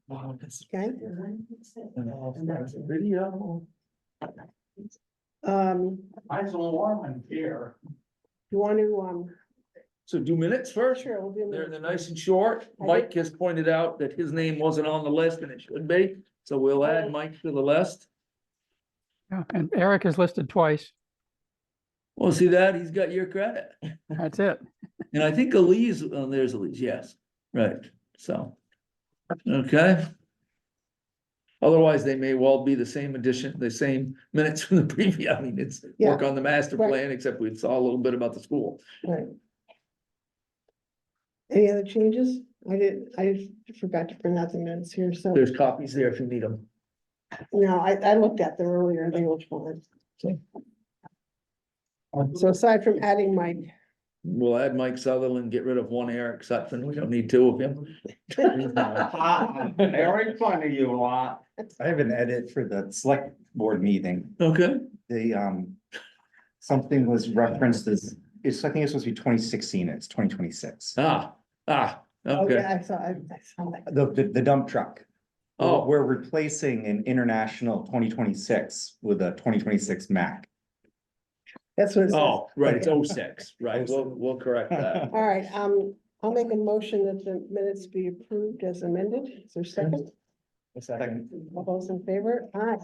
Wow, this Okay, video. Mine's a warm in here. you want to, So do minutes first? sure, we'll do. They're nice and short. Mike has pointed out that his name wasn't on the list and it should be, so we'll add Mike to the list. Yeah, and Eric is listed twice. Well, see that? He's got your credit. That's it. And I think Elise, there's Elise, yes, right, so. Okay. Otherwise, they may well be the same addition, the same minutes from the previous, I mean, it's work on the master right. plan, except we saw a little bit about the school. Right. Any other changes? I forgot to print out the minutes here, so, There's copies there if you need them. no, I looked at them earlier, they were fine. So aside from adding Mike, We'll add Mike Sutherland, get rid of one Eric Sutphen, we don't need two of him. Very funny, you lot. I have an edit for the select board meeting. Okay, The, something was referenced as, I think it's supposed to be 2016, it's 2026. oh, yeah, okay, I saw that. The dump truck. Oh. We're replacing an international 2026 with a 2026 Mac. That's what it says. oh, right, it's 06, right, we'll correct that. All right, I'll make a motion that the minutes be approved as amended. Is there a second? Second. All those in favor? Aye.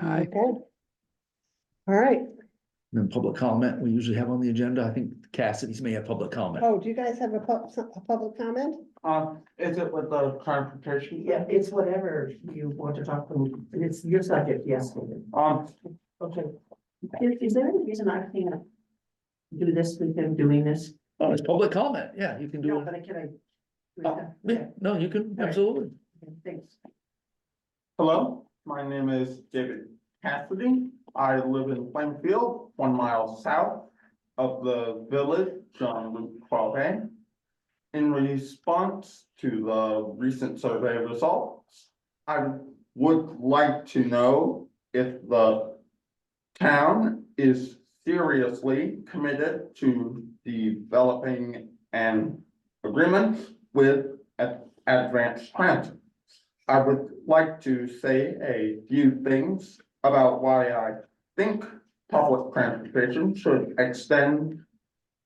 I, Okay. All right. Then public comment, we usually have on the agenda, I think Cassidy's may have public comment. Oh, do you guys have a public comment? Is it with the clarification? Yeah, it's whatever you want to talk about, it's your subject, yes. Okay. Is there any reason I can't do this with them doing this? Oh, it's public comment, yeah, you can do No, it. but can I? Oh, yeah, no, you can, absolutely. Thanks. Hello, my name is David Cassidy. I live in Plainfield, 1 mile south of the village on Route 12A. In response to the recent survey results, I would like to know if the town is seriously committed to developing an agreement with Advanced Transit. I would like to say a few things about why I think public transportation should extend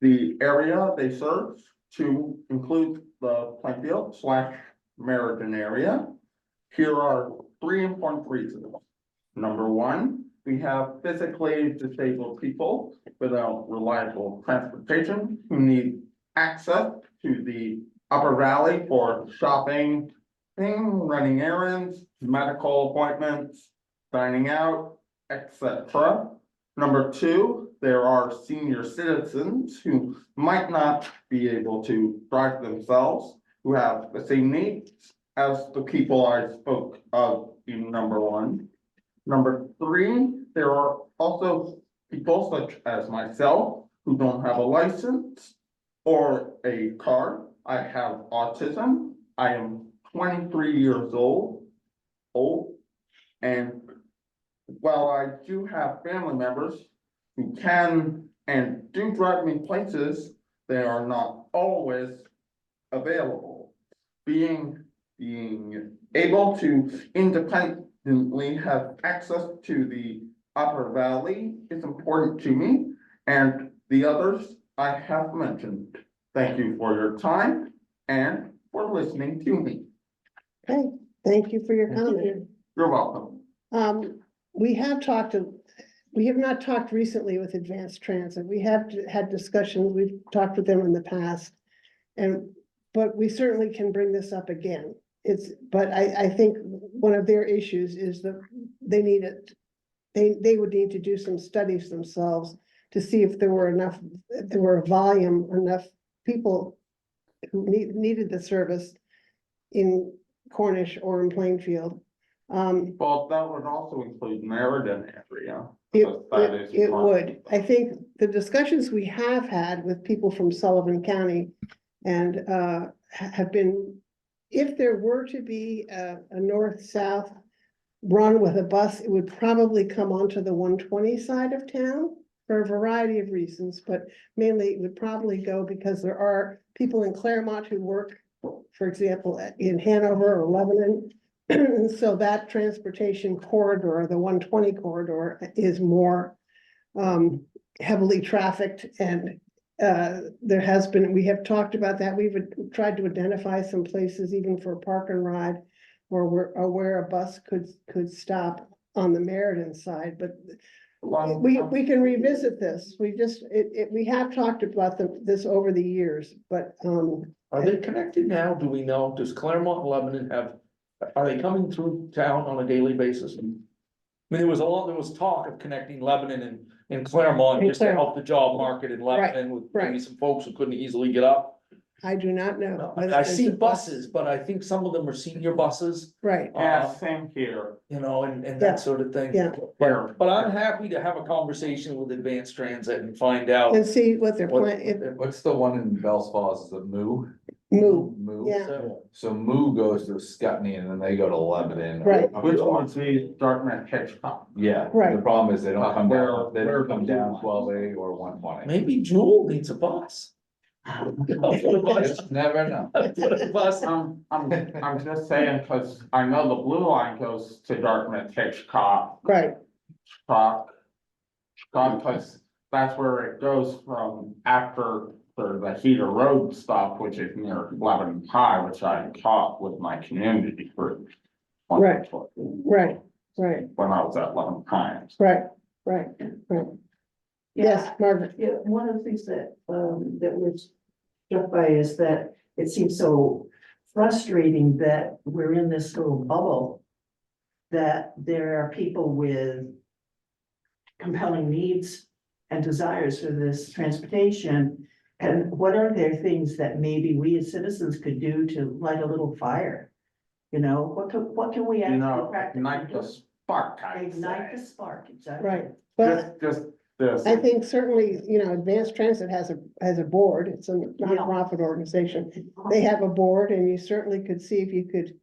the area they serve to include the Plainfield/Meriden area. Here are 3 important reasons. Number 1, we have physically disabled people without reliable transportation who need access to the Upper Valley for shopping, running errands, medical appointments, dining out, etc. Number 2, there are senior citizens who might not be able to drive themselves, who have the same needs as the people I spoke of in number 1. Number 3, there are also people such as myself who don't have a license or a car. I have autism. I am 23 years old, and while I do have family members who can and do drive me places, they are not always available. Being able to independently have access to the Upper Valley is important to me and the others I have mentioned. Thank you for your time and for listening to me. Okay, thank you for your comment. You're welcome. We have not talked recently with Advanced Transit. We have had discussions, we've talked with them in the past. But we certainly can bring this up again. But I think one of their issues is that they would need to do some studies themselves to see if there were enough people who needed the service in Cornish or in Plainfield. Well, that would also include Meriden area. because that is It part- would. I think the discussions we have had with people from Sullivan County and have been, if there were to be a north-south run with a bus, it would probably come onto the 120 side of town for a variety of reasons, but mainly it would probably go because there are people in Claremont who work for example, in Hanover or Lebanon. So that transportation corridor, the 120 corridor is more heavily trafficked, and we have talked about that. We've tried to identify some places even for park and ride where a bus could stop on the Meriden side, but we can revisit this. We have talked about this over the years, but Are they connected now? Do we know? Does Claremont and Lebanon are they coming through town on a daily basis? I mean, there was talk of connecting Lebanon and Claremont And just to help the job market in Lebanon with maybe right. some folks who couldn't easily get up. I do not know. whether I there's see a bus- buses, but I think some of them are senior buses, Right, Yeah, same here. you know, and Yeah. that sort of thing. yeah, But I'm happy to have a conversation with Advanced Transit and find out. and see what their what- plan, What's the one in Bell's Falls, is it Moo? move, Moo. yeah, So Moo goes to Scutney and then they go to Lebanon. Right. Which would be Dartmouth Hitchcock. Yeah, Right. the problem is they don't come Where- down, they where don't come the down Moo 12A or 120. Maybe Jewel needs a bus. Just never know. Put a bus I'm just saying, cause I know the blue line goes to Dartmouth Hitchcock, right, cause that's where it goes from after the Heater Road stop, which is near Lebanon High, which I taught with my community for. Right. right, right, When I was at Lebanon High. right, right, right. Yes, Margaret, Yeah, one of the things that we're struck by is that it seems so frustrating that we're in this little bubble. That there are people with compelling needs and desires for this transportation. And what are there things that maybe we as citizens could do to light a little fire? You know, what can we You actually know, practically ignite do? the spark, I Ignite the say. spark, exactly. right. Well, Just this. I think certainly, Advanced Transit has a board, it's a nonprofit organization. They have a board, and you certainly could see if you could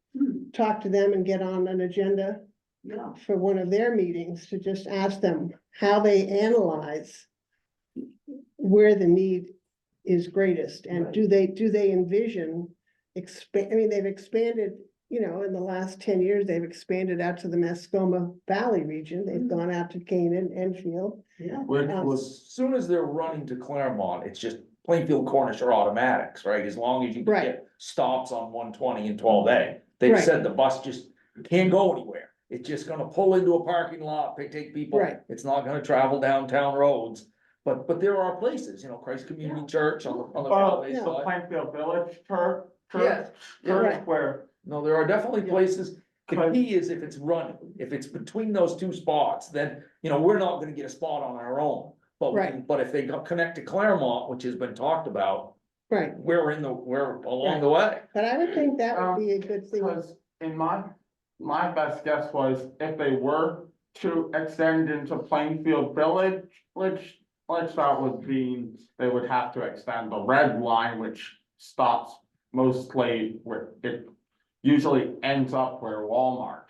talk to them and get on an agenda Yeah, for one of their meetings, to just ask them how they analyze where the need is greatest, and Right. do they envision they've expanded, in the last 10 years, they've expanded out to the Mascoma Valley region, they've gone out to Canaan, Enfield. yeah. Which Well, was, as soon as they're running to Claremont, it's just Plainfield Cornish are automatics, right? As long as you can Right. get stops on 120 and 12A. They've Right. said the bus just can't go anywhere. It's just gonna pull into a parking lot, they take people. Right. It's not gonna travel downtown roads. But there are places, Christ Community Church on the well, Broadway the side. Plainfield Village church, Yes, right. where, No, there are definitely Yeah. places. The But- key is if it's running, if it's between those two spots, then, we're not gonna get a spot on our own. Right. But if they connect to Claremont, which has been talked about, Right, we're along the way. but I would think that would be a good thing. because in my best guess was if they were to extend into Plainfield Village, which that would be, they would have to extend the red line, which stops mostly where it usually ends up where Walmart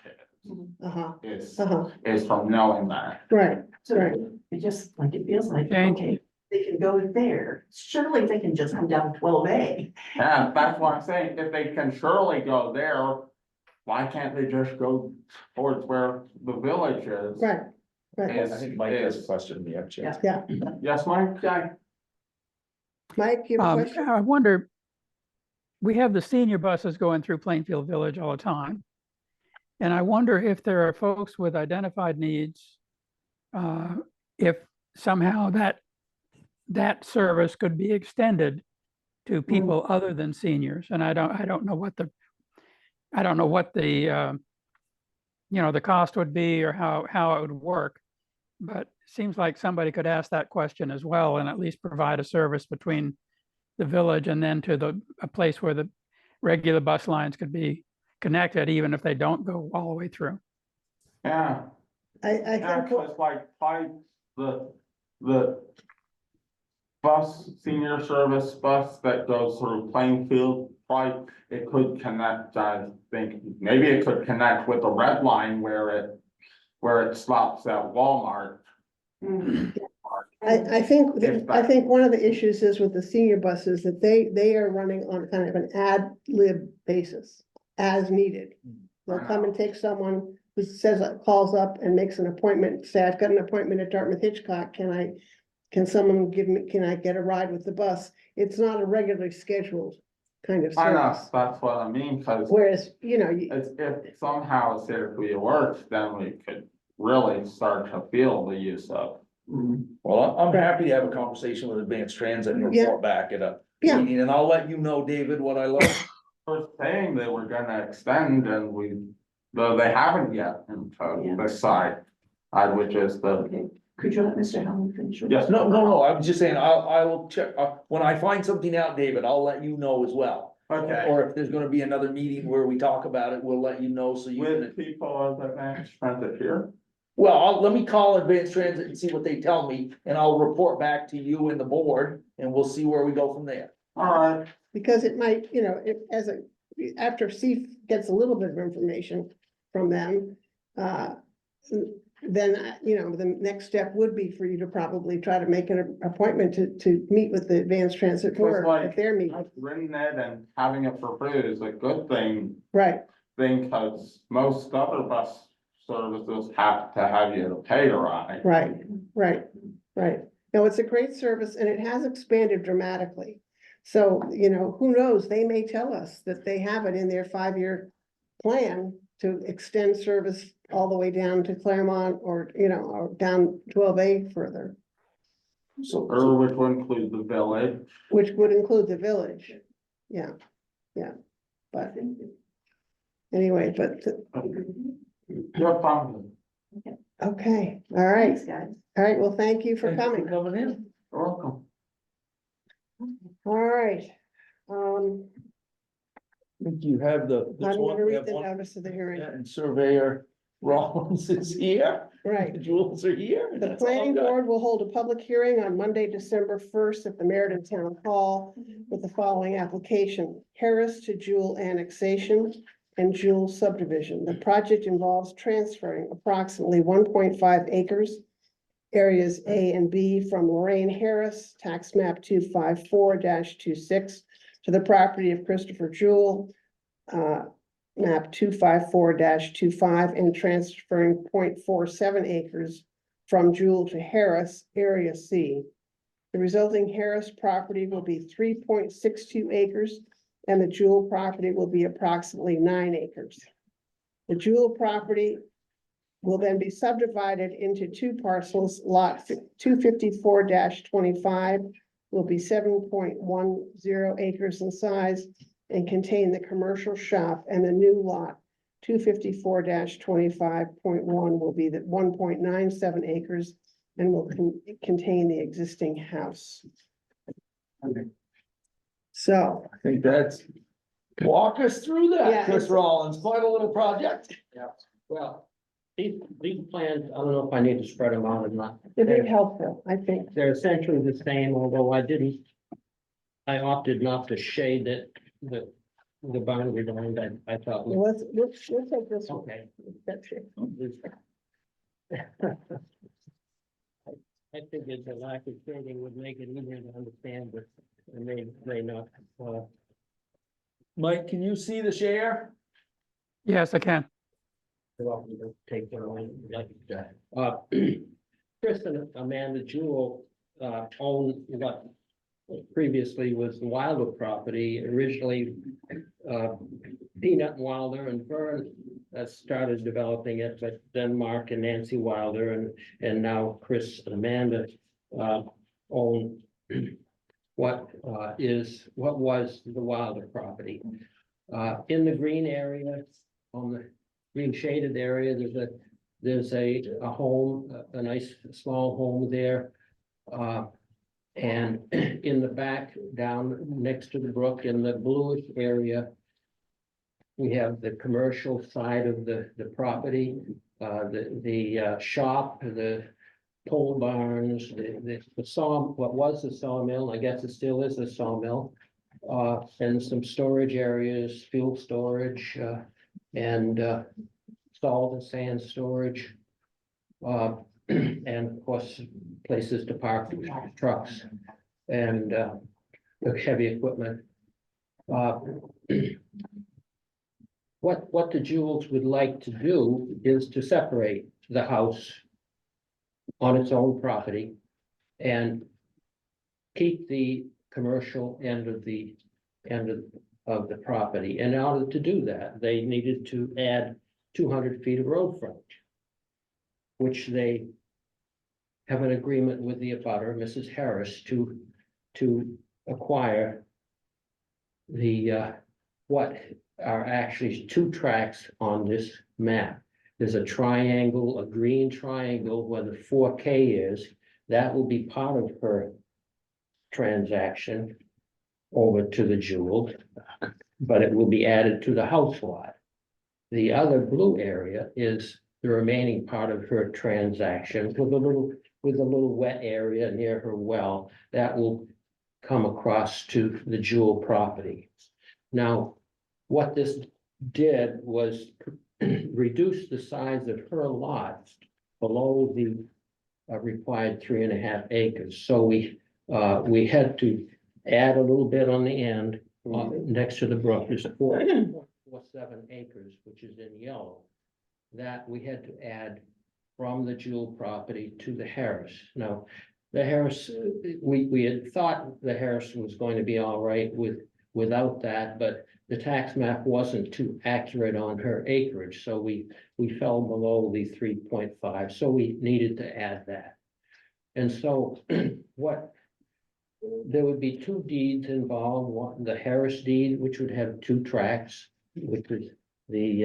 Uh-huh, is, uh-huh, is from knowing that. right, So Right. it just like, it feels like, Jane? okay, they can go there, surely they can just come down 12A. Yeah, that's what I'm saying, if they can surely go there, why can't they just go towards where the village is? right, right. Is- I think Mike has a is- question, we have chance. Yeah, Yes, Mike? Yeah. Mike, you have a question? I wonder, we have the senior buses going through Plainfield Village all the time. And I wonder if there are folks with identified needs, if somehow that service could be extended to people other than seniors. And I don't know what the the cost would be or how it would work. But it seems like somebody could ask that question as well and at least provide a service between the village and then to a place where the regular bus lines could be connected, even if they don't go all the way through. Yeah, I yeah, think, cause like, the bus, senior service bus that goes through Plainfield, probably, it could connect, I think, maybe it could connect with the red line where it stops at Walmart. I think, If I that- think one of the issues is with the senior buses that they are running on kind of an ad lib basis, as needed. They'll come and take someone who says, calls up and makes an appointment, say, I've got an appointment at Dartmouth Hitchcock, can someone give me, can I get a ride with the bus? It's not a regularly scheduled kind of I know, service. that's what I mean, cause Whereas, you know, if somehow it seriously works, then we could really start to feel the use of. Well, I'm happy to have a conversation with Advanced Transit and Yeah. report back at a Yeah. meeting, and I'll let you know, David, what I learned. First saying they were gonna extend and though they haven't yet into this side. Which is the, Okay, could you let Mr. Howland finish? your- Yes. No, I was just saying, I will check, when I find something out, David, I'll let you know as well. okay, Or if there's gonna be another meeting where we talk about it, we'll let you know, so you can. with people of Advanced Transit here. Well, let me call Advanced Transit and see what they tell me, and I'll report back to you and the board, and we'll see where we go from there. Alright, because it might, you know, after Steve gets a little bit of information from them, then, you know, the next step would be for you to probably try to make an appointment to meet with the Advanced Transit Board like- at their meeting. written it and having it for free is a good thing, Right, cause most other bus services have to have you to pay to ride. right, right. No, it's a great service and it has expanded dramatically. So, you know, who knows, they may tell us that they have it in their 5-year plan to extend service all the way down to Claremont or, you know, or down 12A further, Or which would include the village. which would include the village. Yeah, but anyway, but, You're fine. okay, all right, Thanks, guys. all right, well, thank you for Thank you coming. Coming in. You're welcome. All right. Um, I think you have the. I'm gonna we read have the one- notice of the hearing, Yeah, and Surveyor Rollins is here, right. the Jules are here. The That's all I've planning got. board will hold a public hearing on Monday, December 1st at the Meriden Town Hall with the following application: Harris to Jewel annexation and Jewel subdivision. The project involves transferring approximately 1.5 acres, areas A and B, from Lorraine Harris, tax map 254-26, to the property of Christopher Jewel, map 254-25, and transferring 0.47 acres from Jewel to Harris, area C. The resulting Harris property will be 3.62 acres, and the Jewel property will be approximately 9 acres. The Jewel property will then be subdivided into 2 parcels. Lot 254-25 will be 7.10 acres in size and contain the commercial shop, and the new lot 254-25.1 will be the 1.97 acres and will contain the existing house. So, I think that's, walk us through Yeah, that, Chris it's- Rollins, quite a little project. Well, these plans, I don't know if I need to spread them out or not. they're very helpful, I think. They're essentially the same, although I opted not to shade it, the boundary line, I thought. Well, we'll take this one. Okay. That's it. I figured the lack of shading would make it easier to understand, but it may not. Mike, can you see the share? Yes, I can. Welcome to take the line, like, Chris and Amanda Jewell, own what previously was the Wilder property, originally, Peanut and Wilder and Vern started developing it, but then Mark and Nancy Wilder and now Chris and Amanda, own what was the Wilder property. In the green area, on the green shaded area, there's a home, a nice small home there. And in the back, down next to the brook in the bluish area, we have the commercial side of the property, the shop, the pole barns, the what was the sawmill, I guess it still is a sawmill. And some storage areas, fuel storage, and salt and sand storage. And of course, places to park trucks and, the heavy equipment. Uh, What the Jewels would like to do is to separate the house on its own property and keep the commercial end of the property. And in order to do that, they needed to add 200 feet of road frontage, which they have an agreement with the abutter, Mrs. Harris, to acquire the, what are actually two tracks on this map. There's a triangle, a green triangle where the 4K is. That will be part of her transaction over to the Jewel, but it will be added to the house lot. The other blue area is the remaining part of her transaction with a little wet area near her well that will come across to the Jewel property. Now, what this did was reduce the size of her lot below the required 3.5 acres. So we had to add a little bit on the end, next to the brook, there's 4.47 acres, which is in yellow. That we had to add from the Jewel property to the Harris. Now, the Harris, we had thought the Harris was going to be all right without that, but the tax map wasn't too accurate on her acreage, so we fell below the 3.5, so we needed to add that. And so there would be two deeds involved, one, the Harris deed, which would have two tracks, which is the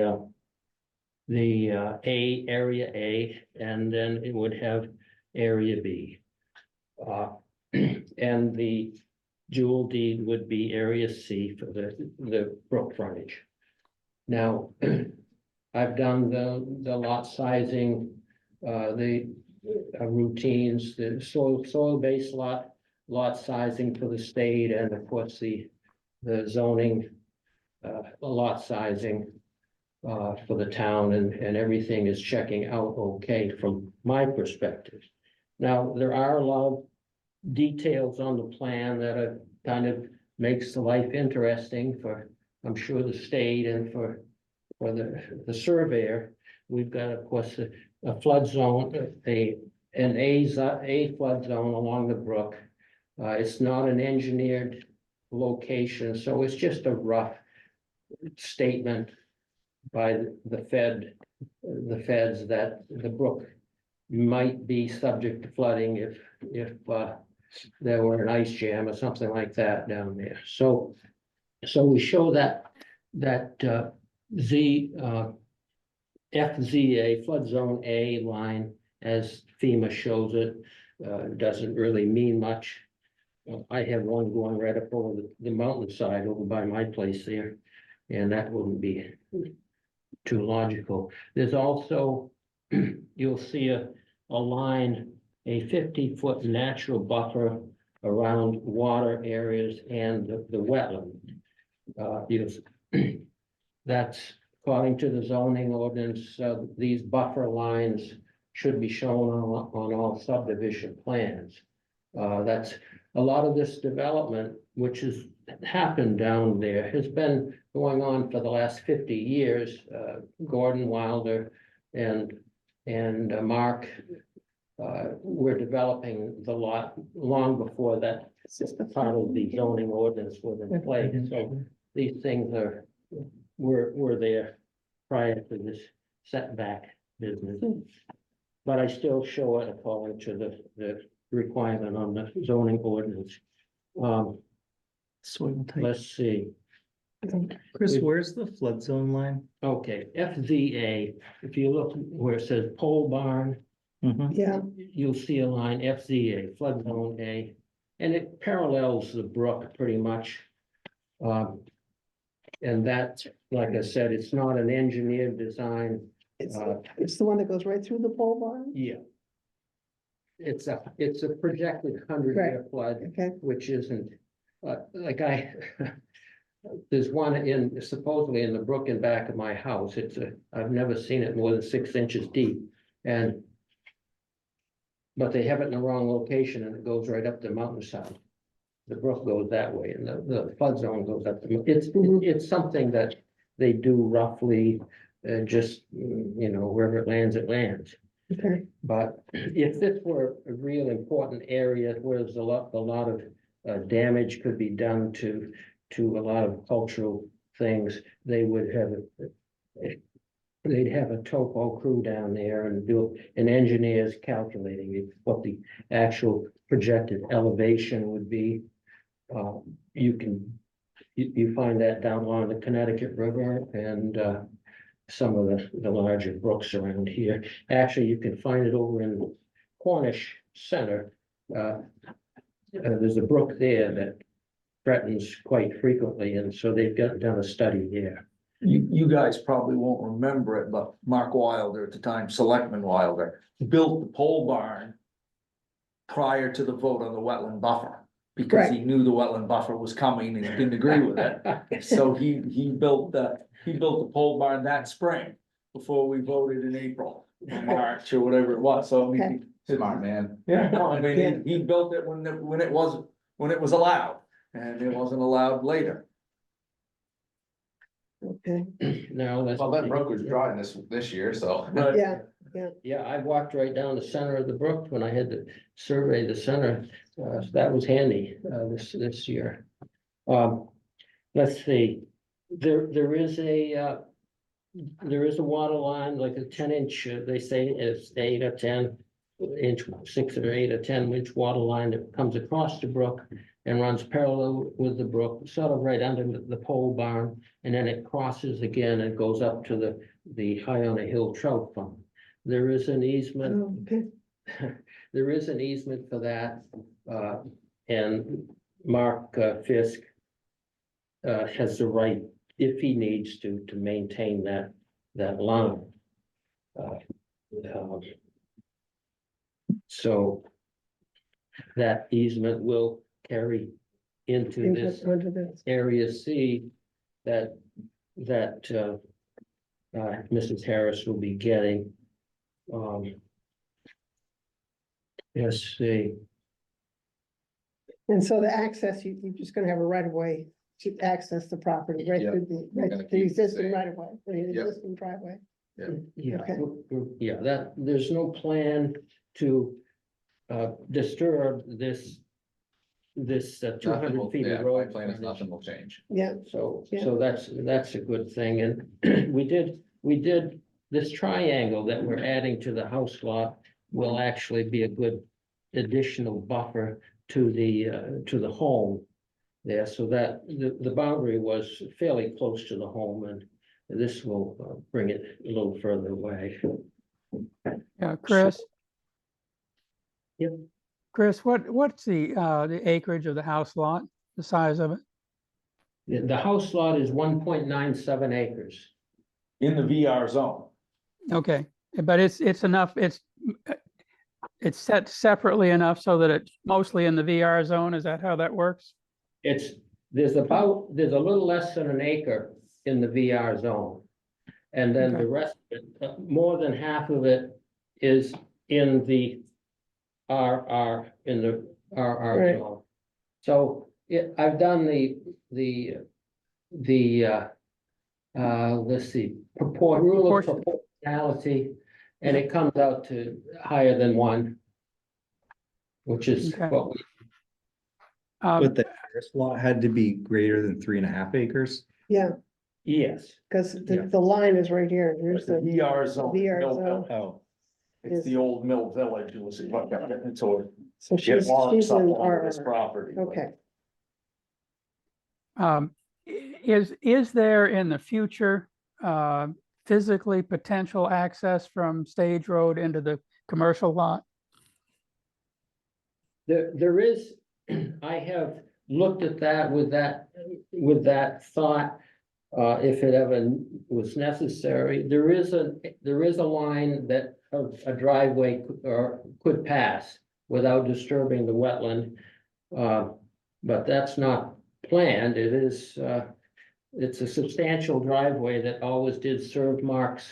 area A, and then it would have area B. And the Jewel deed would be area C for the brook frontage. Now, I've done the lot sizing, the routines, the soil-based lot sizing for the state, and of course, the zoning lot sizing for the town, and everything is checking out okay from my perspective. Now, there are a lot of details on the plan that are kind of makes the life interesting for, I'm sure, the state and for the surveyor. We've got, of course, a flood zone, an A flood zone along the brook. It's not an engineered location, so it's just a rough statement by the feds that the brook might be subject to flooding if there were an ice jam or something like that down there. So we show that FZA, flood zone A line, as FEMA shows it, doesn't really mean much. I have one going right up over the mountainside over by my place there, and that wouldn't be too logical. There's also, you'll see a line, a 50-foot natural buffer around water areas and the wetland. That's according to the zoning ordinance, these buffer lines should be shown on all subdivision plans. That's a lot of this development, which has happened down there, has been going on for the last 50 years. Gordon Wilder and Mark were dedeveloping the lot long before that part of the zoning ordinance was in place. So these things were there prior to this setback business. But I still show it according to the requirement on the zoning ordinance. Soil type. Let's see. Chris, where's the flood zone line? Okay, FZA, if you look where it says pole barn, Yeah, you'll see a line FZA, flood zone A, and it parallels the brook pretty much. And that, like I said, it's not an engineered design. it's the one that goes right through the pole barn. Yeah. It's a projected 100-year flood, Okay, which isn't, there's one supposedly in the brook in back of my house. I've never seen it more than 6 inches deep. And but they have it in the wrong location and it goes right up the mountainside. The brook goes that way and the flood zone goes up. It's something that they do roughly, just, wherever it lands, it lands. Okay, But if this were a real important area where there's a lot of damage could be done to a lot of cultural things, they would have they'd have a topo crew down there and do an engineer's calculating what the actual projected elevation would be. You find that down along the Connecticut River and some of the larger brooks around here. Actually, you can find it over in Cornish Center. There's a brook there that threatens quite frequently, and so they've done a study there. You guys probably won't remember it, but Mark Wilder at the time, Selectman Wilder, built the pole barn prior to the vote on the wetland buffer. Because he knew the wetland buffer was coming and he didn't agree with it. So he built the pole barn that spring before we voted in April, or March or whatever it was. So I mean, Smart man. yeah, no, I mean, he built it when it was allowed, and it wasn't allowed later. okay, Now, that's. Well, that brook was dry this year, so. But yeah, I walked right down the center of the brook when I had to survey the center. That was handy, this year. Let's see, there is a water line, like a 10-inch, they say it's 8 or 10 inch, 6 or 8 or 10 inch water line that comes across the brook and runs parallel with the brook, sort of right under the pole barn, and then it crosses again and goes up to the High on a Hill Trout Farm. There is an easement. oh, okay, There is an easement for that, and Mark Fisk has the right, if he needs to maintain that line. So that easement will carry into this under this, area C that Mrs. Harris will be getting. Let's see, and so the access, you're just gonna have a right of way to access the property, right Yep. through We're right gonna to keep the it the existing same. right of way, the Yep. existing driveway. yeah, Okay. that, there's no plan to disturb this 200 feet of My road. plan is frontage. nothing will change. Yeah, So, Yeah. so that's a good thing, and we did, this triangle that we're adding to the house lot will actually be a good additional buffer to the home there, so that the boundary was fairly close to the home, and this will bring it a little further away. Yeah, Chris? Yep. Chris, what's the acreage of the house lot, the size of it? The house lot is 1.97 acres. in the VR zone. Okay, but it's enough, it's set separately enough so that it's mostly in the VR zone, is that how that works? There's a little less than an acre in the VR zone. And then Okay. the rest, of it, more than half of it is in the RR Right. zone. So I've done let's see, rule of proportionality, and it comes out to higher than 1. Which is Okay. what we, But the Harris lot had to be greater than 3.5 acres. yeah, yes. because Yeah. the line is right here, here's The the, VR zone. VR Mill zone. Village. Oh, It's the old Mill Village, it was, so so it she's walks up in on our, this property. okay. Is there in the future, physically potential access from Stage Road into the commercial lot? There is, I have looked at that with that thought, if it ever was necessary. There is a line that a driveway could pass without disturbing the wetland. But that's not planned. It is, it's a substantial driveway that always did serve Mark's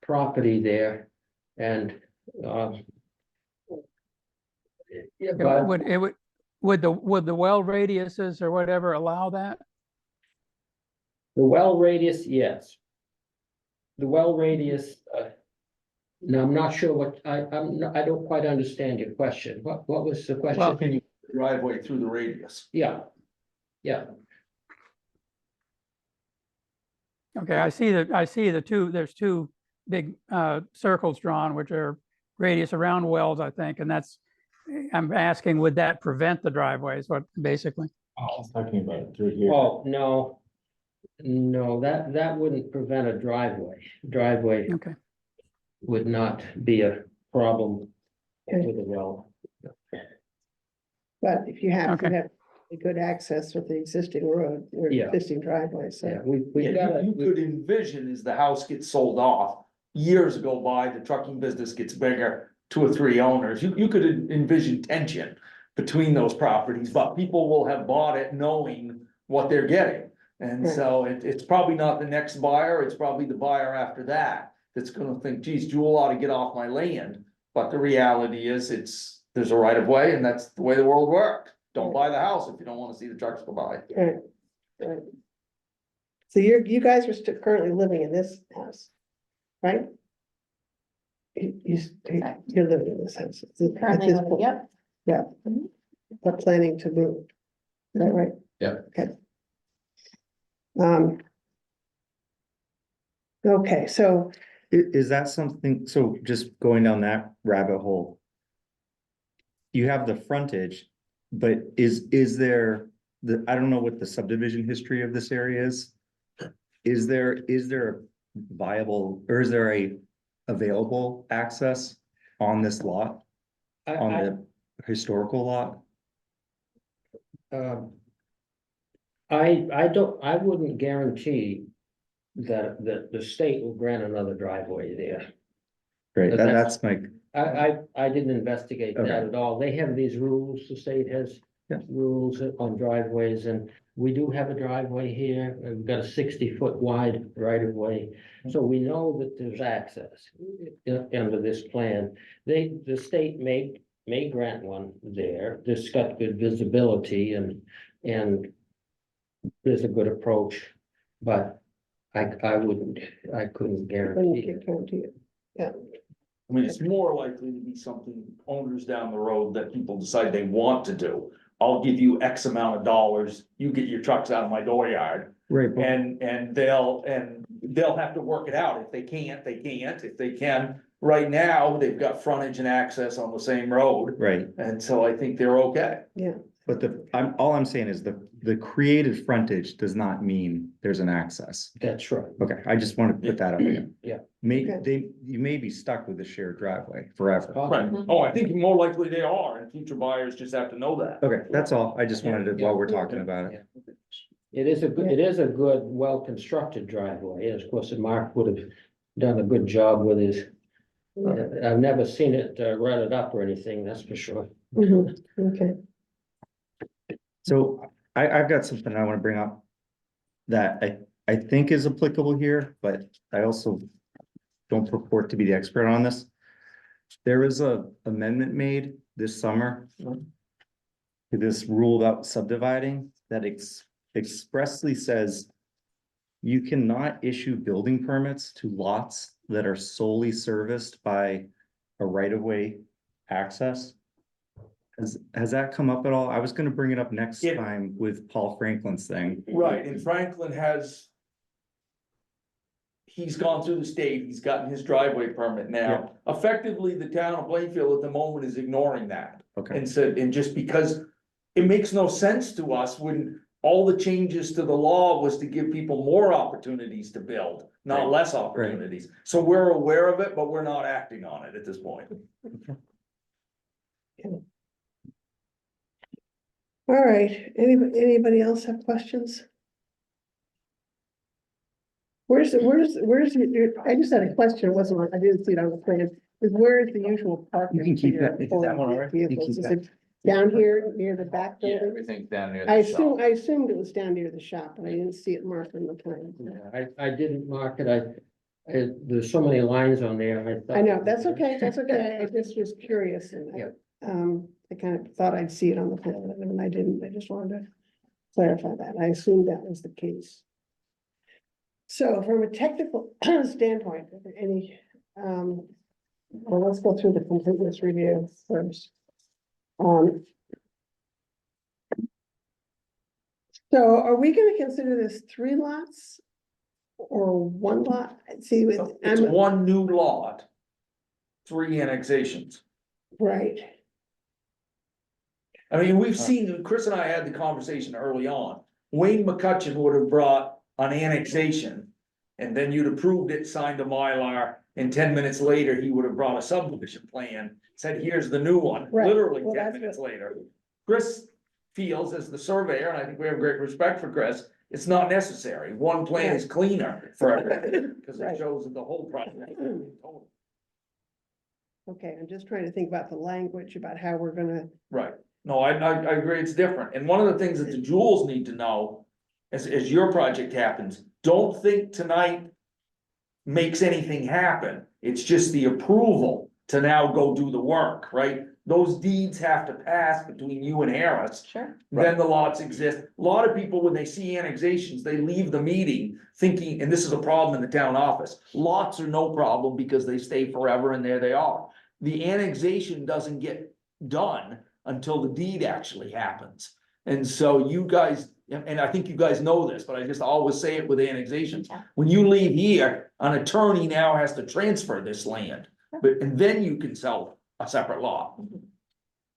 property there. And Yeah, It but would, would the well radiuses or whatever allow that? the well radius, yes. The well radius, no, I'm not sure what, I don't quite understand your question. What was the Well, question? Can you driveway through the radius? Yeah. Yeah, okay, I see the two, there's two big circles drawn, which are radius around wells, I think, and that's, I'm asking, would that prevent the driveways, what, basically? He's talking about it through here. oh, no. No, that wouldn't prevent a driveway. Driveway Okay, would not be a problem Okay. with a well. But if you have to Okay. have a good access with the existing road or Yeah. existing driveway, Yeah, so. we got You could envision as the house gets sold off, years go by, the trucking business gets bigger, 2 or 3 owners, you could envision tension between those properties, but people will have bought it knowing what they're getting. And Right. so it's probably not the next buyer, it's probably the buyer after that, that's gonna think, geez, Jewel ought to get off my land. But the reality is, there's a right of way, and that's the way the world works. Don't buy the house if you don't wanna see the trucks go by. Right, right. So you guys are still currently living in this house, right? You're living in this house. at Currently, this living, point. yep. Yeah, but planning to move. Is that right? Yeah. Okay. Okay, so, Is that something, so just going down that rabbit hole? You have the frontage, but is there, I don't know what the subdivision history of this area is. Is there a viable, or is there a available access on this lot, on the historical lot? I wouldn't guarantee that the state will grant another driveway there. Right, But that's my, I didn't investigate that Okay. at all. They have these rules, the state has Yeah. rules on driveways, and we do have a driveway here. We've got a 60-foot wide right of way. So we know that there's access under this plan. The state may grant one there. This got good visibility and there's a good approach, but I couldn't when guarantee you it. come to you, yeah, I mean, it's more likely to be something owners down the road that people decide they want to do. I'll give you X amount of dollars, you get your trucks out of my dooryard, right, but and they'll have to work it out. If they can't, they can't. If they can, right now, they've got frontage and access on the same road. right, And so I think they're okay. yeah, but all I'm saying is the created frontage does not mean there's an access. That's right. Okay, I just want to put that out there. Yeah. Okay. You may be stuck with the shared driveway forever. Right. Oh, I think more likely they are, and future buyers just have to know that. Okay, that's all. I just wanted to, while we're Yeah. talking about it. It is a good, well-constructed driveway. And of course, Mark would have done a good job with his. I've never seen it rutted up or anything, that's for sure. mhm, okay, So I've got something I want to bring up that I think is applicable here, but I also don't purport to be the expert on this. There was a amendment made this summer to this rule about subdividing that expressly says you cannot issue building permits to lots that are solely serviced by a right-of-way access. Has that come up at all? I was gonna bring it up next Yeah. time with Paul Franklin's thing. Right, and Franklin he's gone through the state, he's gotten his driveway permit now. Effectively, the town of Plainfield at the moment is ignoring that. Okay, And said, and just because it makes no sense to us when all the changes to the law was to give people more opportunities to build, not Right. less opportunities. So we're aware of it, but we're not acting on it at this point. all right, anybody else have questions? Where's, I just had a question, it wasn't, I didn't see it on the plan, is where is the usual parking? You can for keep your that. Is that one all right? You vehicles? keep Is that. it down here near the back Yeah, building? everything's down near I the shop. assumed it was down near the shop, but I didn't see it marked on the plan. Yeah, I didn't mark it. There's so many lines on there. I know, that's okay, I just was curious and Yeah. I kind of thought I'd see it on the plan, and I didn't, I just wanted to clarify that, I assumed that was the case. So from a technical standpoint, are there any, well, let's go through the completeness review first. So are we gonna consider this 3 lots? Or 1 lot? See, with, It's I'm, one new lot. 3 annexations. right, I mean, we've seen, Chris and I had the conversation early on. Wayne McCutcheon would have brought an annexation. And then you'd approved it, signed a Mylar, and 10 minutes later, he would have brought a subdivision plan, said, here's the new one, Right. literally Well, 10 that's minutes later. Chris feels as the surveyor, and I think we have great respect for Chris, it's not necessary. One plan is cleaner for everything, because it Right. shows that the whole project. okay, I'm just trying to think about the language, about how we're gonna, Right, no, I agree, it's different, and one of the things that the Jewels need to know, as your project happens, don't think tonight makes anything happen, it's just the approval to now go do the work, right? Those deeds have to pass between you and Harris, Sure. then the lots exist. A lot of people, when they see annexations, they leave the meeting thinking, and this is a problem in the town office, lots are no problem because they stay forever and there they are. The annexation doesn't get done until the deed actually happens. And so you guys, and I think you guys know this, but I just always say it with annexations. When you leave here, an attorney now has to transfer this land, but, and then you can sell a separate lot.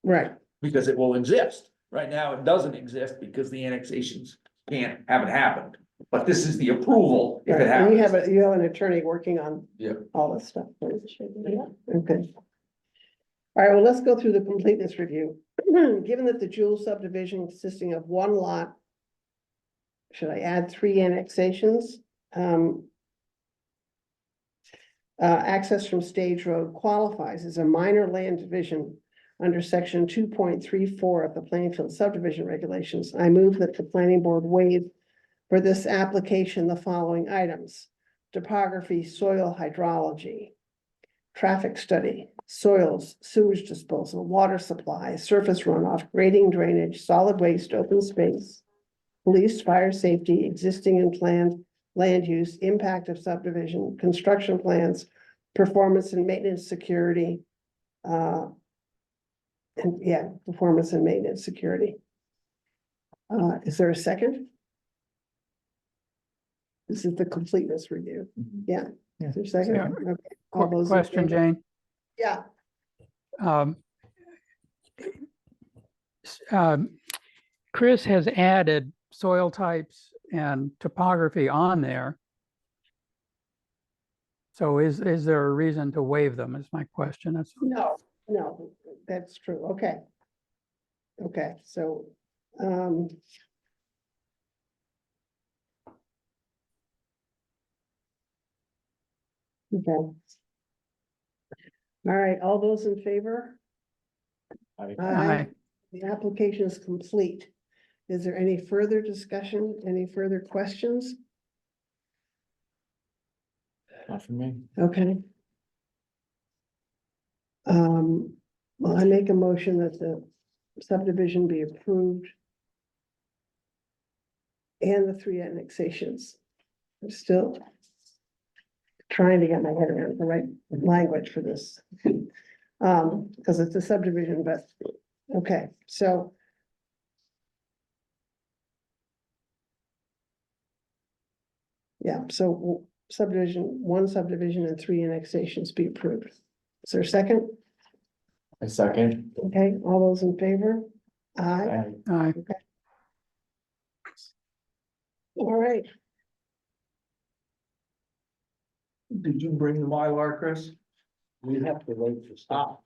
right, Because it will exist. Right now, it doesn't exist because the annexations haven't happened. But this is the approval if right, it and you have happens. you have an attorney working on. Yeah. All this stuff. Yeah, okay. All right, well, let's go through the completeness review. Given that the Jewel subdivision consisting of 1 lot. Should I add 3 annexations? Access from Stage Road qualifies as a minor land division under section 2.34 of the Plainfield subdivision regulations. I move that the planning board waive for this application the following items: topography, soil hydrology, traffic study, soils, sewage disposal, water supply, surface runoff, grading, drainage, solid waste, open space, police, fire safety, existing and planned land use, impact of subdivision, construction plans, performance and maintenance security. And yeah, performance and maintenance security. Is there a second? This is the completeness review. Yeah. Is there a second? Yeah. Okay. All those in Question, favor? Jane. Yeah, Um, Chris has added soil types and topography on there. So is there a reason to waive them is my question. That's, no, that's true. Okay. Okay, so, okay. All right, all those in favor? Aye. The application is complete. Is there any further discussion, any further questions? Not for me. Okay. Well, I make a motion that the subdivision be approved. And the 3 annexations. I'm still trying to get my head around the right language for this. Because it's a subdivision, but, okay, so. Yeah, so subdivision, 1 subdivision and 3 annexations be approved. Is there a second? A second. Okay, all those in favor? Aye, aye. all right. Did you bring the Mylar, Chris? We have to wait for stuff.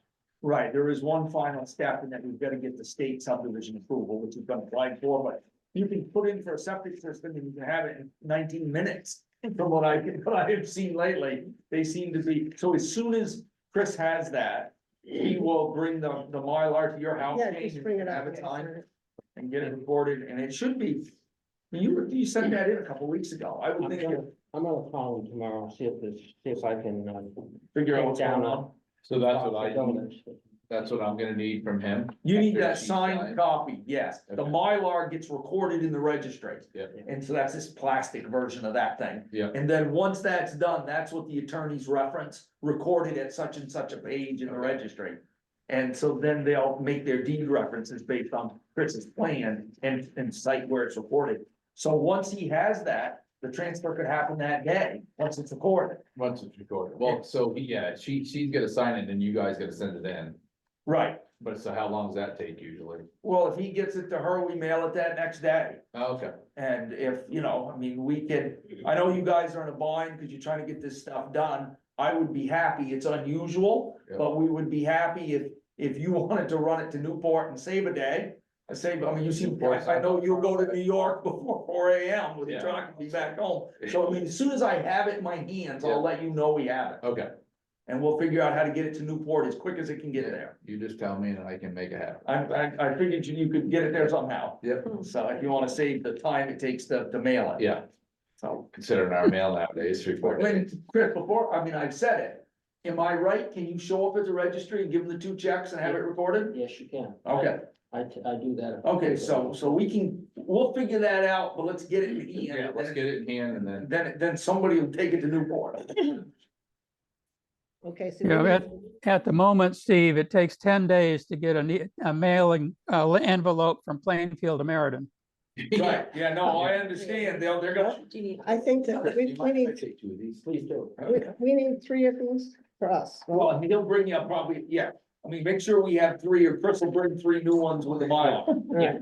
Right, there is one final step, and then we've got to get the state subdivision approval, which we've been applied for, but you can put in for a septic system and you can have it in 19 minutes. From what I have seen lately, they seem to be, so as soon as Chris has that, he will bring the Mylar to your house. Yeah, Jane, just bring it and up. Have it signed and get it recorded, and it should be. You sent that in a couple weeks ago, I would think you'd I'm gonna call him tomorrow, see if I can, figure out what's Down going on. on. So that's what I, That's what I'm gonna need from him. You need After that she's signed signed. copy, yes. The Okay. Mylar gets recorded in the registry. Yeah. And so that's this plastic version of that thing. Yeah. And then once that's done, that's what the attorneys reference, recorded at such and such a page in the Okay. registry. And so then they'll make their deed references based on Chris's plan and cite where it's recorded. So once he has that, the transfer could happen that day, once it's recorded. Once it's recorded. Well, so, yeah, she's gonna sign it and you guys gotta send it in. Right. But so how long does that take usually? Well, if he gets it to her, we mail it that next day. Oh, okay. And if, you know, I mean, we can, I know you guys are in a bind because you're trying to get this stuff done. I would be happy, it's unusual, Yeah. but we would be happy if you wanted to run it to Newport and save a day. I mean, you see, I know you'll go to New York before 4 AM with the Yeah. truck and be back home. So I mean, as soon as I have it in my hands, I'll let you know we have it. Okay. And we'll figure out how to get it to Newport as quick as it can get there. You just tell me and I can make it happen. I figured you could get it there somehow. Yep. So if you wanna save the time it takes to mail it. Yeah, So. considering our mail nowadays, 3-4 When, days. Chris, before, I mean, I've said it, am I right? Can you show up at the registry and give them the 2 checks and have it recorded? Yes, you can. Okay, I do that. okay, so we'll figure that out, but let's get it in Yeah, hand. let's get it in hand and then. Then somebody will take it to Newport. Okay, so. Yeah, we at, need- at the moment, Steve, it takes 10 days to get a mailing, envelope from Plainfield to Meriden. Right, yeah, no, I understand, they're gonna. I think that we need, Take 2 of these. Please do. we need 3 of these for us. Well, I mean, he'll bring you up probably, yeah, I mean, make sure we have 3, or Chris will bring 3 new ones with the mile. Right.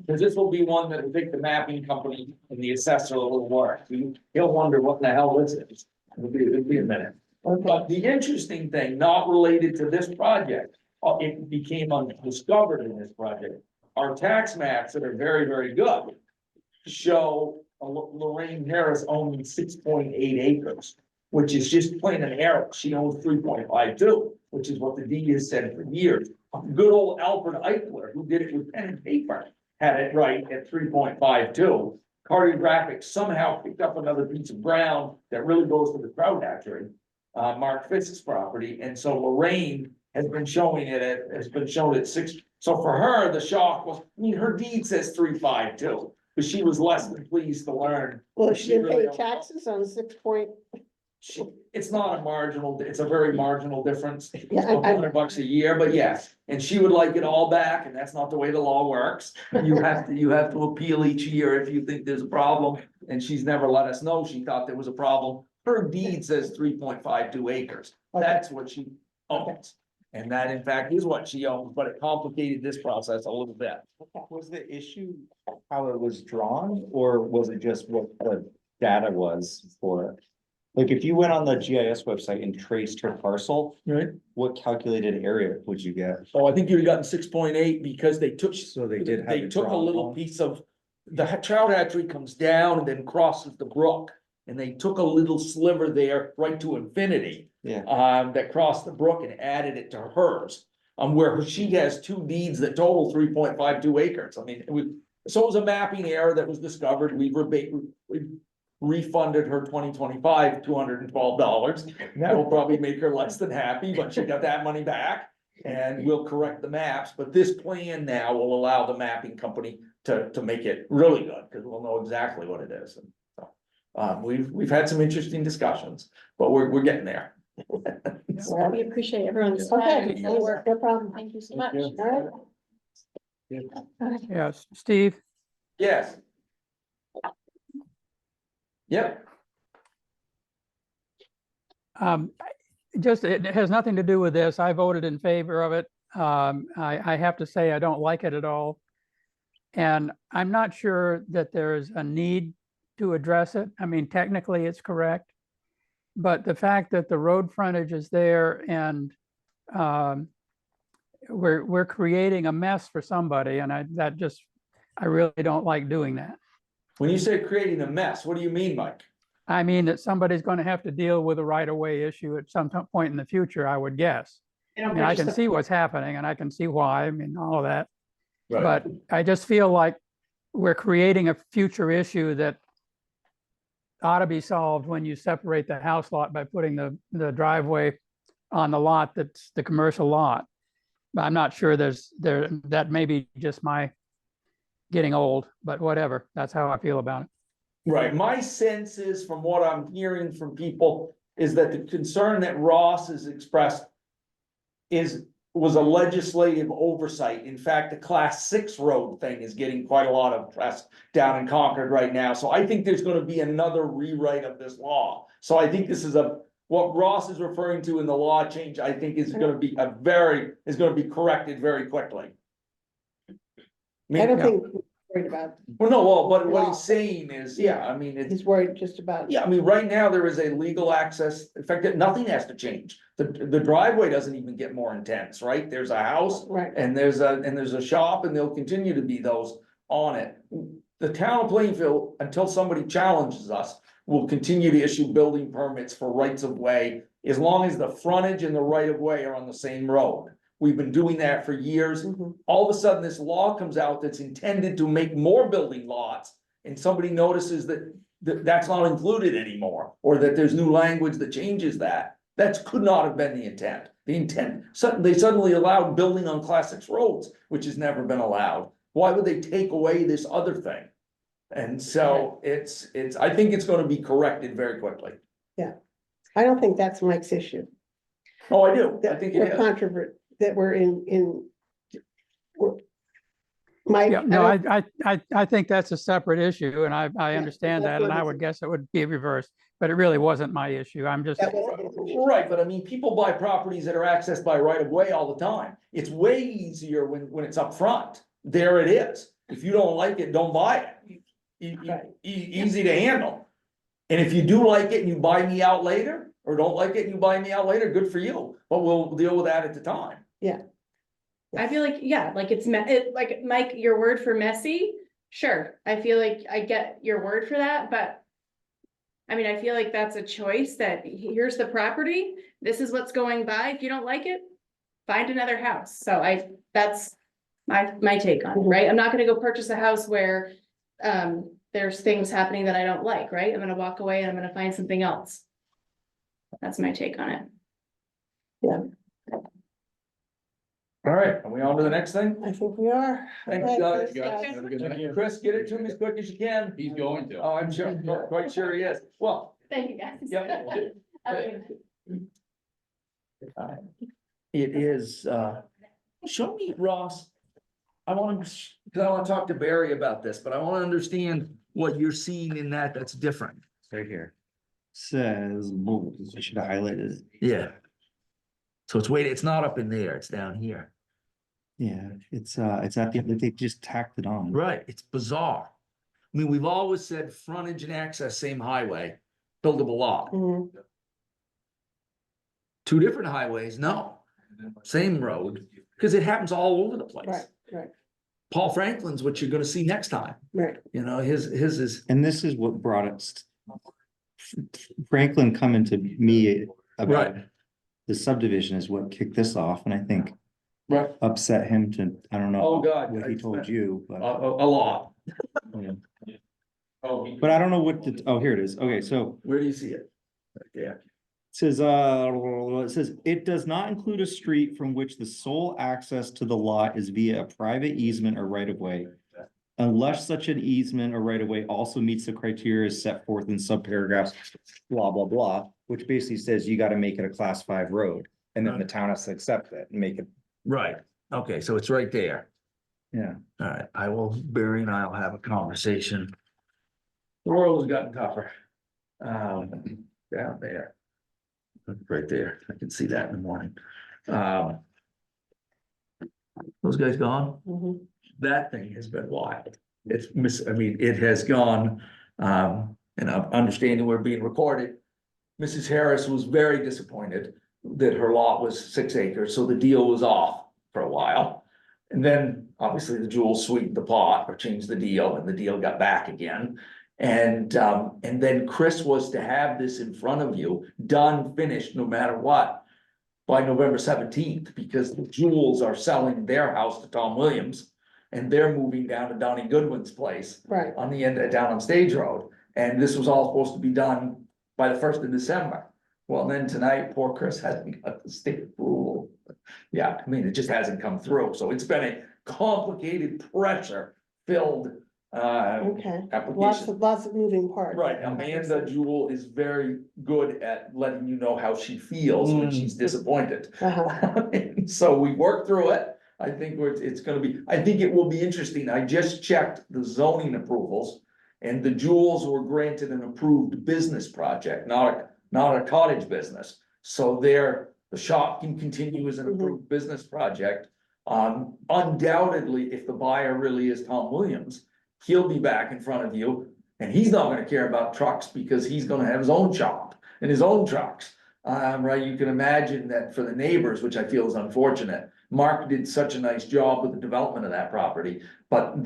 Cause this will be one that will take the mapping company and the assessor a little work. He'll wonder what the hell this is. It'll be a minute. Okay, But the interesting thing, not related to this project, it became undiscovered in this project. Our tax maps that are very, very good show Lorraine Harris owning 6.8 acres, which is just plain an error. She owns 3.52, which is what the deed has said for years. Good old Alfred Eichler, who did it with pen and paper, had it right at 3.52. Cartographic somehow picked up another piece of ground that really goes to the trout hatchery, Mark Fisk's property, and so Lorraine has been showing has been shown at 6. So for her, the shock was, I mean, her deed says 3.52, but she was less than pleased to learn. well, she didn't really pay don't- taxes on 6 point, It's not a marginal, it's a very marginal difference. Yeah, It's $100 a year, but yes, and she would like it all back, and that's not the way the law works. You have to appeal each year if you think there's a problem, and she's never let us know she thought there was a problem. Her deed says 3.52 acres, that's what she owns. And that in fact is what she owns, but it complicated this process a little bit. Was the issue how it was drawn, or was it just what the data was for it? Like, if you went on the GIS website and traced her parcel, Right. what calculated area would you get? Oh, I think you'd gotten 6.8 because they took. So they did have They it took a drawn little on? piece of, the trout hatchery comes down and then crosses the brook. And they took a little sliver there right to infinity, Yeah, that crossed the brook and added it to hers. Where she has 2 deeds that total 3.52 acres. I mean, so it was a mapping error that was discovered. We refunded her 2025 $212. That will probably make her less than happy, but she got that money back. And we'll correct the maps, but this plan now will allow the mapping company to make it really good, because we'll know exactly what it is. And so, we've had some interesting discussions, but we're getting there. Well, We appreciate everyone's okay, time. no problem. Thank you so much. All right, Yes, Steve? Yes. Yep, It has nothing to do with this. I voted in favor of it. I have to say, I don't like it at all. And I'm not sure that there's a need to address it. I mean, technically it's correct. But the fact that the road frontage is there and we're creating a mess for somebody, and I really don't like doing that. when you say creating a mess, what do you mean, Mike? I mean that somebody's going to have to deal with a right-of-way issue at some point in the future, I would guess. I mean, I can see what's happening and I can see why, I mean, all of that. But I just feel like we're creating a future issue that ought to be solved when you separate the house lot by putting the driveway on the lot that's the commercial lot. But I'm not sure that may be just my getting old, but whatever, that's how I feel about it. Right, my sense is, from what I'm hearing from people, is that the concern that Ross has expressed was a legislative oversight. In fact, the class 6 road thing is getting quite a lot of press down in Concord right now. So I think there's gonna be another rewrite of this law. So I think this is what Ross is referring to in the law change, I think is gonna be corrected very quickly. I don't Yeah. think he's worried about, Well, no, well, but what Law. he's saying is, yeah, I mean, it's. he's worried just about. Yeah, I mean, right now there is a legal access, in fact, that nothing has to change. The driveway doesn't even get more intense, right? There's a house Right, and there's a shop and there'll continue to be those on it. The town of Plainfield, until somebody challenges us, will continue to issue building permits for rights of way as long as the frontage and the right of way are on the same road. We've been doing that for years. mhm, All of a sudden, this law comes out that's intended to make more building lots. And somebody notices that that's not included anymore, or that there's new language that changes that. That could not have been the intent. The intent, they suddenly allowed building on class 6 roads, which has never been allowed. Why would they take away this other thing? And so I think it's gonna be corrected very quickly. I don't think that's Mike's issue. Oh, I do. I That think we're it is. that we're Mike. Yeah, no, don't- I think that's a separate issue, and I Yeah, understand that's that, and what I it would is. guess it would be reversed, but it really wasn't my issue. I'm just, That wasn't his issue. Right, but I mean, people buy properties that are accessed by right of way all the time. It's way easier when it's up front. There it is. If you don't like it, don't buy it. Right. Easy to handle. And if you do like it and you buy me out later, or don't like it and you buy me out later, good for you. But we'll deal with that at the time. I feel like, yeah, like like Mike, your word for messy, sure, I feel like I get your word for that, but. I mean, I feel like that's a choice that here's the property, this is what's going by, if you don't like it, find another house, so that's. My take on it, right, I'm not gonna go purchase a house where, there's things happening that I don't like, right, I'm gonna walk away and I'm gonna find something else. That's my take on it. All right, are we on to the next thing? I think we are. Thanks, Right, guys. thanks, guys. Have a good night. Chris, get it to me as quick as you can. He's going to. Oh, I'm sure, quite sure he is. Well, Thank you, guys. Yep. Okay. it is, show me, Ross. I want to, because I want to talk to Barry about this, but I want to understand what you're seeing in that's different. Right here. Says, I should have highlighted it. Yeah. So it's not up in there, it's down here. Yeah, it's at the, they just tacked it on. Right, it's bizarre. I mean, we've always said frontage and access, same highway, buildable lot. Mhm. Two different highways, no, same road, because it happens all over the place. Right, right, Paul Franklin's what you're gonna see next time, right. you know, his is, And this is what brought it. Franklin coming to me about right, the subdivision is what kicked this off, and I think right, upset him to, I don't know. Oh, God, What he I told expect- you, a but, lot. yeah. Oh, But I don't know what the, oh, here it is. Okay, so Where do you see it? Yeah, it says, it does not include a street from which the sole access to the lot is via a private easement or right of way. Unless such an easement or right of way also meets the criteria set forth in subparagraphs, blah, blah, blah, which basically says you gotta make it a class 5 road. And then the town has to accept it and make it, right, okay, so it's right there. yeah. All right, Barry and I'll have a conversation. The world has gotten tougher. Down there. Right there, I can see that in the morning. Those guys gone? Mhm. That thing has been wild. It has gone, and I'm understanding we're being recorded. Mrs. Harris was very disappointed that her lot was 6 acres, so the deal was off for a while. And then obviously the Jewel sweetened the pot or changed the deal and the deal got back again. And then Chris was to have this in front of you, done, finished, no matter what. By November 17th, because the Jewels are selling their house to Tom Williams. And they're moving down to Donnie Goodwin's place Right, on the end, down on Stage Road. And this was all supposed to be done by the 1st of December. Well, then tonight, poor Chris hasn't got the state approval. Yeah, I mean, it just hasn't come through, so it's been a complicated, pressure-filled Okay, application. lots of moving parts. Right, Amanda Jewel is very good at letting you know how she feels when she's disappointed. Uh-huh. So we worked through it. I think it's gonna be, I think it will be interesting. I just checked the zoning approvals. And the Jewels were granted an approved business project, not a cottage business. So the shop can continue as an approved business project. Undoubtedly, if the buyer really is Tom Williams, he'll be back in front of you. And he's not gonna care about trucks because he's gonna have his own shop and his own trucks. Right, you can imagine that for the neighbors, which I feel is unfortunate, Mark did such a nice job with the development of that property, but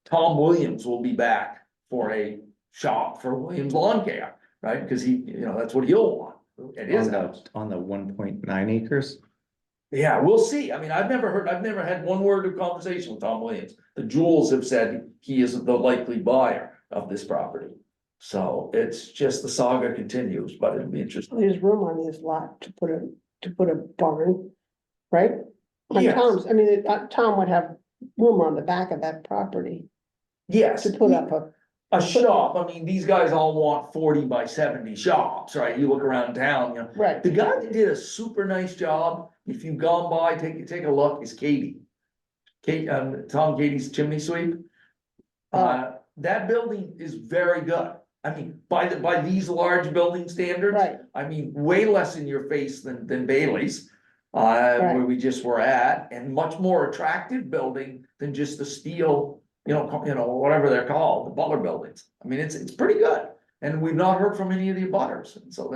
Tom Williams will be back for a shop for Williams Lawn Care, right? Because that's what he'll want. It is. On the 1.9 acres. Yeah, we'll see. I mean, I've never had one word of conversation with Tom Williams. The Jewels have said he is the likely buyer of this property. So it's just the saga continues, but it'll be interesting. There's room on his lot to put a barn, right? On Yes. Tom's, I mean, Tom would have room on the back of that property Yes. to put up A shop, I mean, these guys all want 40 by 70 shops, right? You look around town, right, The guy that did a super nice job, if you've gone by, take a look, is Katie. Tom Katie's chimney sweep. That building is very good. I mean, by these large building standards. right, I mean, way less in your face than Bailey's. Where we just were at, and much more attractive building than just the steel. Whatever they're called, the Butler buildings. I mean, it's pretty good. And we've not heard from any of the abutters. And so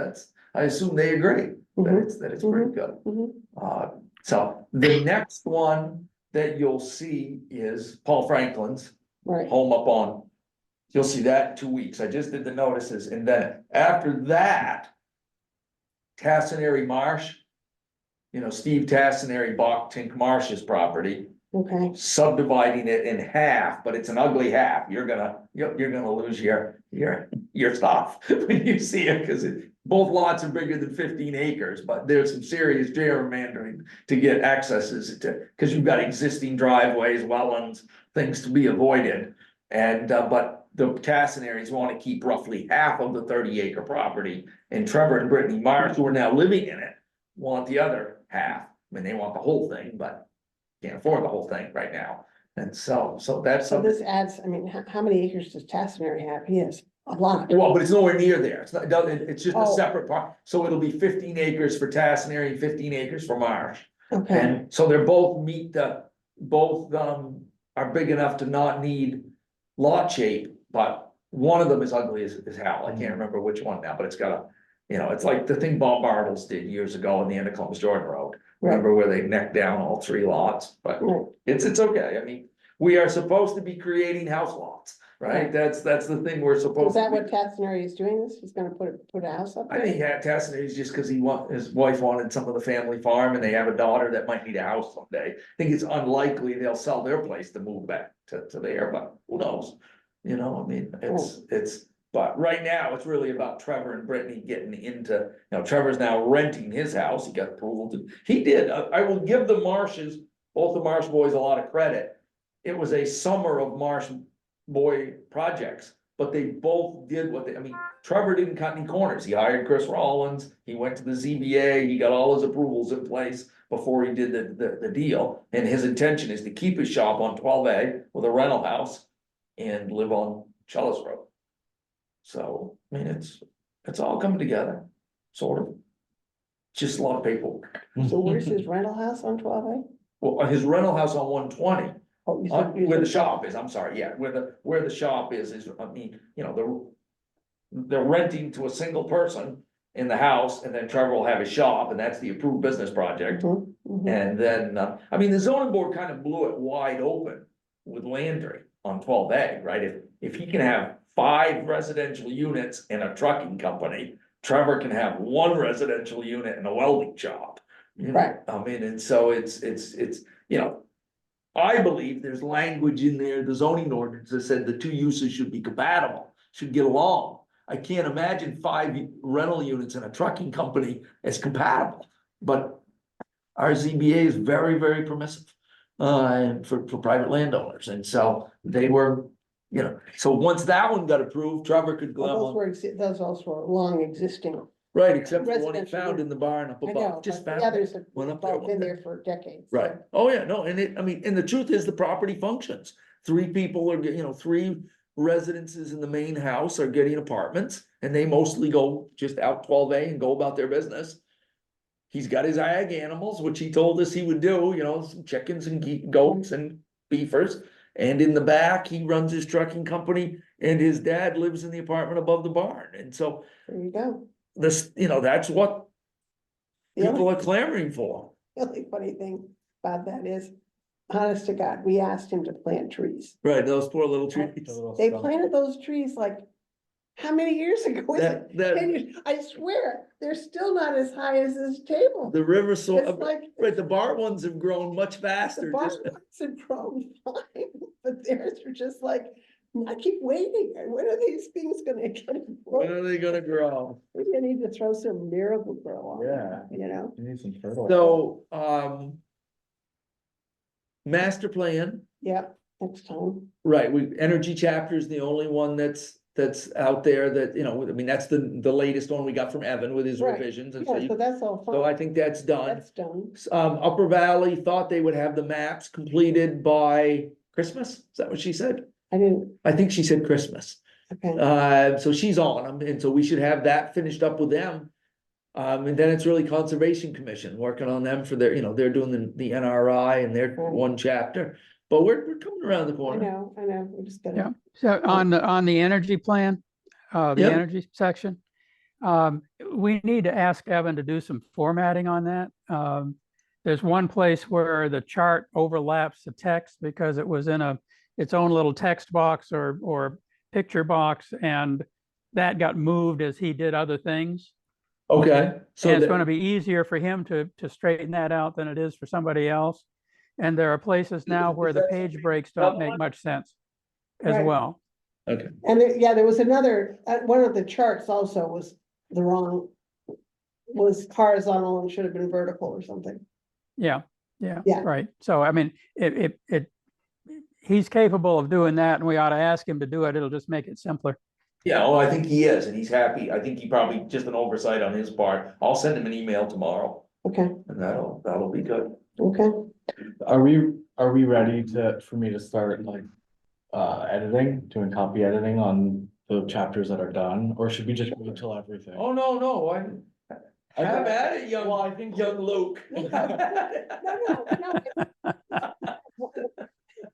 I assume they agree that it's pretty good. mhm. So the next one that you'll see is Paul Franklin's Right, home you'll see that in 2 weeks. I just did the notices. And then after that, Tassinary Marsh, Steve Tassinary bought Tink Marsh's property, okay, subdividing it in half, but it's an ugly half. You're gonna lose your stuff when you see it, because both lots are bigger than 15 acres, but there's some serious gerrymandering to get accesses because you've got existing driveways, wetlands, things to be avoided. And, but the Tassinaries want to keep roughly half of the 30-acre property, and Trevor and Brittany Marsh, who are now living in it, want the other half. I mean, they want the whole thing, but can't afford the whole thing right now. And so that's so something. this adds, I mean, how many acres does Tassinary have? He has a lot. Well, but it's nowhere near there. It's not, it's just a Oh. separate part. So it'll be 15 acres for Tassinary and 15 acres for Marsh. Okay, And so they're both are big enough to not need lot shape, but one of them is ugly as hell. I can't remember which one now, but it's got it's like the thing Bob Bartles did years ago on the end of Columbus Jordan Road. Remember where they necked down all 3 lots, but right, it's okay. I mean, we are supposed to be creating house lots, right? That's the thing we're is supposed to that be. what Tassinary is doing this? He's gonna put a house up I there? think he had Tassinary just because his wife wanted some of the family farm, and they have a daughter that might need a house someday. I think it's unlikely they'll sell their place to move back to there, but who knows? I mean, but right now, it's really about Trevor and Brittany getting into, Trevor's now renting his house. He got approval he did. I will give the Marshes, both the Marsh boys, a lot of credit. It was a summer of Marsh boy projects, but they both did Trevor didn't cut any corners. He hired Chris Rollins. He went to the ZBA. He got all his approvals in place before he did the deal. And his intention is to keep his shop on 12A with a rental house and live on Chalice Road. So, I mean, it's all coming together, sort of. Just a lot of paperwork. So where's his rental house on 12A? Well, his rental house on 120, Oh, you said- you where the said- shop is, I'm sorry, yeah, where the shop is, I mean, they're renting to a single person in the house, and then Trevor will have his shop, and that's the approved business project. Mhm, mhm. And then, the zoning board kind of blew it wide open with Landry on 12A, right? If he can have 5 residential units and a trucking company, Trevor can have 1 residential unit and a welding shop. Right. And so it's, I believe there's language in there, the zoning ordinance that said the 2 uses should be compatible, should get along. I can't imagine 5 rental units in a trucking company as compatible, but our ZBA is very, very permissive for private landowners, and so they were, you know, so once that one got approved, Trevor could Well, glom those on. were, those also were long existing. Right, except for the one he residential found unit. in the barn up I above, know, just but found. the others have went up there all one been day. there for decades. so- Right, oh yeah, no, and it, I mean, and the truth is, the property functions, 3 people are, you know, 3 residences in the main house are getting apartments, and they mostly go just out 12A and go about their business. He's got his ag animals, which he told us he would do, you know, some chickens and goats and beefers. And in the back, he runs his trucking company, and his dad lives in the apartment above the barn, and so There you go. this, you know, that's what The people only, are clamoring for. the only funny thing about that is, honest to God, we asked him to plant trees. Right, those poor little trees. They planted those trees like, how many years ago? Was it? That, 10 years. I swear, they're still not as high as this table. the river so, It's like, right, the bar ones have grown much the faster, barn just, ones have grown fine, but theirs are just like, I keep waiting, when are these things gonna get? when are they gonna grow? Maybe I need to throw some Miracle Grow on, Yeah. you know? You need some fertilizer. So, master plan, Yeah, next time. right, energy chapter is the only one that's out there that, you know, I mean, that's the latest one we got from Evan with his Right. revisions, and so Yeah, so that's all so I fine, think that's done. that's done. Upper Valley thought they would have the maps completed by Christmas, is that what she said? I didn't, I think she said Christmas. okay, So she's on them, and so we should have that finished up with them. And then it's really Conservation Commission, working on them for their, you know, they're doing the NRI and their Right. one chapter. But we're coming around the I corner. know, we're just Yeah. gonna, So on the energy plan, the Yep. energy section, we need to ask Evan to do some formatting on that. There's one place where the chart overlaps the text because it was in its own little text box or picture box, and that got moved as he did other things. Okay, so And it's that- going to be easier for him to straighten that out than it is for somebody else. And there are places now where the page breaks don't make much sense as Right. well. okay, and there was another, one of the charts also was the wrong, was horizontal and should have been vertical or something. Yeah, Yeah. right. So I mean, he's capable of doing that, and we ought to ask him to do it. It'll just make it simpler. yeah, oh, I think he is, and he's happy. I think he probably just an oversight on his part. I'll send him an email tomorrow, Okay, and that'll be good. okay. Are we ready for me to start like, editing, doing copy editing on the chapters that are done, or should we just wait till everything? Oh, no, have at it, Well, I think, young Luke.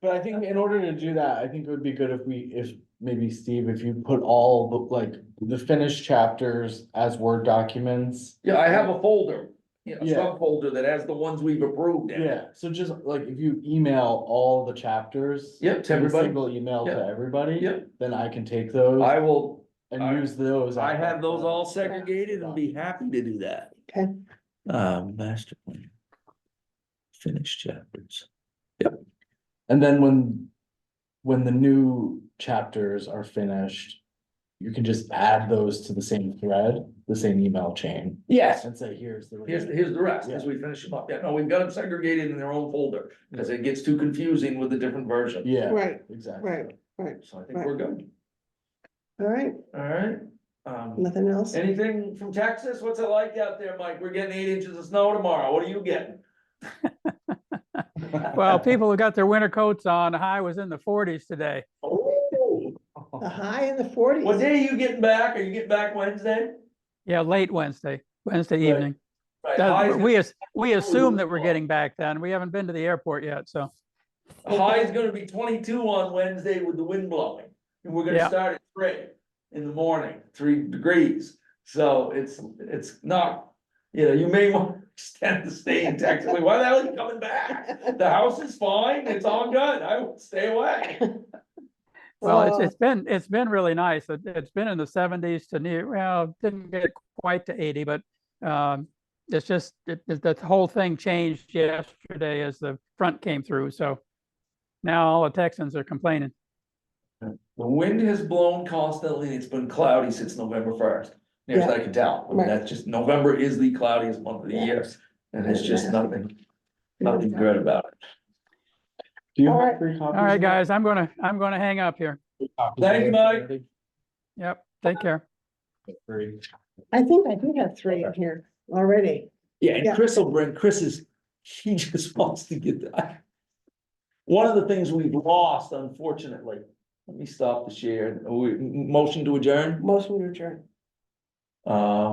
but I think in order to do that, I think it would be good if maybe Steve, if you put all the, like, the finished chapters as Word documents. Yeah, I have a folder, you know, Yeah. subfolder that has the ones we've approved in. Yeah, so just like if you email all the chapters. Yep, to in a everybody. Single email Yep. to everybody. Yep. Then I can take those I will, and I- use those. I have those all segregated and be happy to do that. Okay. Master plan. Finished chapters. And then when the new chapters are finished, you can just add those to the same thread, the same email chain, Yes, and say, here's the. here's the rest, as we finish them up. Yeah, no, we've got them segregated in their own folder, because it gets too confusing with the different versions. Yeah, Right, exactly. right, So I think we're good. all right, All right. nothing else? Anything from Texas? What's it like out there, Mike? We're getting 8 inches of snow tomorrow. What are you getting? Well, people who got their winter coats on, the high was in the 40s today. Oh, The high in the 40s. what day are you getting back? Are you getting back Wednesday? Yeah, late Wednesday Right. evening. Right, That- high's we assume that we're getting back then. We haven't been to the airport yet, so. High's gonna be 22 on Wednesday with the wind blowing, and we're gonna Yeah. start at 3 in the morning, 3 degrees. So it's not, you know, you may want to extend the stay in Texas. Why the hell are you coming back? The house is fine, it's all good, I would stay away. Well, it's been really nice. It's been in the 70s to didn't get quite to 80, but it's just the whole thing changed yesterday as the front came through. So now all the Texans are complaining. The wind has blown constantly, and it's been cloudy since November first, near as I can tell, I mean, Right. that's just, November is the cloudiest month of the Yeah. year. And it's just nothing good about it. Do you All have right. 3 copies? All right, of that? guys, I'm gonna hang up here. Thank you, Mike. Yep, take care. 3. I think I do have 3 in here already. Yeah, and Yeah. he just wants to get that. One of the things we've lost, unfortunately, let me stop the share, motion to adjourn, Motion to adjourn.